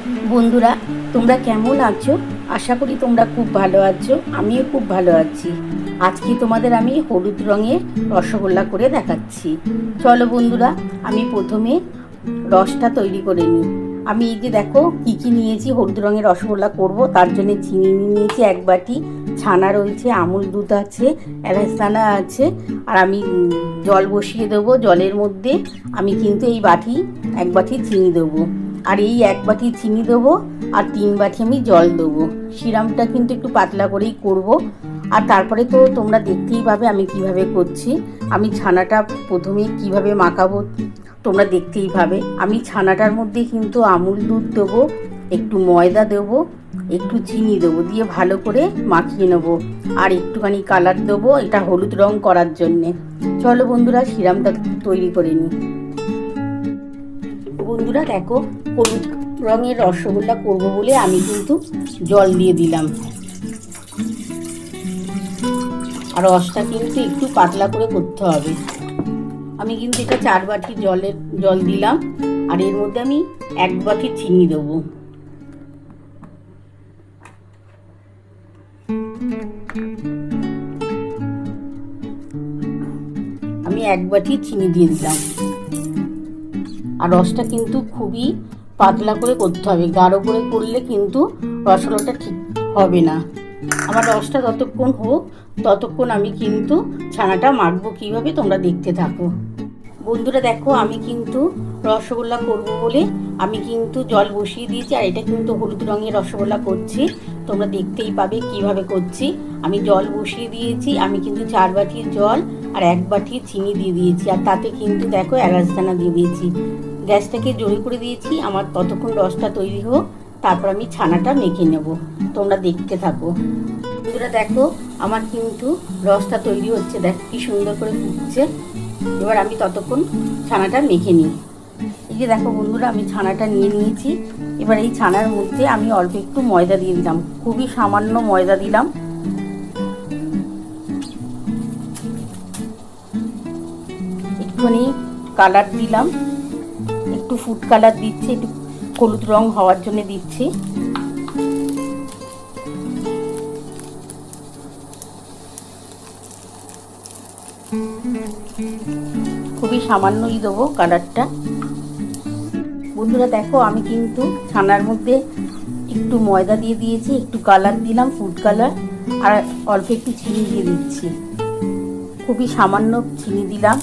বন্ধুরা, তোমরা কেমন আছো? আশা করি তোমরা খুব ভালো আছো। আমিও খুব ভালো আছি। আজকে তোমাদের আমি হলুদ রঙের রসগোল্লা করে দেখাচ্ছি। চলো বন্ধুরা, আমি প্রথমে রসটা তৈরি করে নিই। আমি এই যে দেখো কী কী নিয়েছি হলুদ রঙের রসগোল্লা করব। তার জন্য চিনি নিয়েছি 1 বাটি, ছানা রয়েছে, আমুল দুধ আছে, এলাচ দানা আছে, আর আমি জল বসিয়ে দেবো। জলের মধ্যে আমি কিন্তু এই 1 বাটি চিনি দেবো, আর এই 1 বাটি চিনি দেবো, আর 3 বাটি আমি জল দেবো। সিরামটা কিন্তু একটু পাতলা করেই করব। আর তারপরে তো তোমরা দেখতেই পাবে আমি কিভাবে করছি। আমি ছানাটা প্রথমে কিভাবে মাখাবো তোমরা দেখতেই পাবে। আমি ছানাটার মধ্যে কিন্তু আমুল দুধ দেবো, একটু ময়দা দেবো, একটু চিনি দেবো, দিয়ে ভালো করে মাখিয়ে নেবো। আর একটুখানি কালার দেবো, এটা হলুদ রং করার জন্যে। চলো বন্ধুরা, সিরামটা তৈরি করে নিই। বন্ধুরা দেখো, হলুদ রঙের রসগোল্লা করবো বলে আমি কিন্তু জল দিয়ে দিলাম। আর রসটা কিন্তু একটু পাতলা করে করতে হবে। আমি কিন্তু এটা 4 বাটি জল দিলাম, আর এর মধ্যে আমি 1 বাটি চিনি দেবো। আমি 1 বাটি চিনি দিয়ে দিলাম। আর রসটা কিন্তু খুবই পাতলা করে করতে হবে, গাঢ় করে করলে কিন্তু রসগোল্লাটা ঠিক হবে না। আমার রসটা যতক্ষণ হোক ততক্ষণ আমি কিন্তু ছানাটা মাখবো কীভাবে তোমরা দেখতে থাকো। বন্ধুরা দেখো, আমি কিন্তু রসগোল্লা করব বলে আমি কিন্তু জল বসিয়ে দিয়েছি, আর এটা কিন্তু হলুদ রঙের রসগোল্লা করছি। তোমরা দেখতেই পাবে কিভাবে করছি। আমি জল বসিয়ে দিয়েছি, আমি কিন্তু 4 বাটি জল আর 1 বাটি চিনি দিয়ে দিয়েছি, আর তাতে কিন্তু দেখো এলাচ দানা দিয়ে দিয়েছি। গ্যাসটাকে জোরে করে দিয়েছি। আমার ততক্ষণ রসটা তৈরি হোক, তারপর আমি ছানাটা মেখে নেব। তোমরা দেখতে থাকো। বন্ধুরা দেখো, আমার কিন্তু রসটা তৈরি হচ্ছে, দেখ কি সুন্দর করে ফুটছে। এবার আমি ততক্ষণ ছানাটা মেখে নিই। এই যে দেখো বন্ধুরা, আমি ছানাটা নিয়ে নিয়েছি। এবার এই ছানার মধ্যে আমি অল্প একটু ময়দা দিয়ে দিলাম, খুবই সামান্য ময়দা দিলাম। একটুখানি কালার দিলাম, একটু ফুড কালার দিচ্ছি, একটু হলুদ রং হওয়ার জন্য দিচ্ছি। খুবই সামান্যই দেবো কালারটা। বন্ধুরা দেখো, আমি কিন্তু ছানার মধ্যে একটু ময়দা দিয়ে দিয়েছি, একটু কালার দিলাম ফুড কালার, আর অল্প একটু চিনি দিয়ে দিচ্ছি। খুবই সামান্য চিনি দিলাম।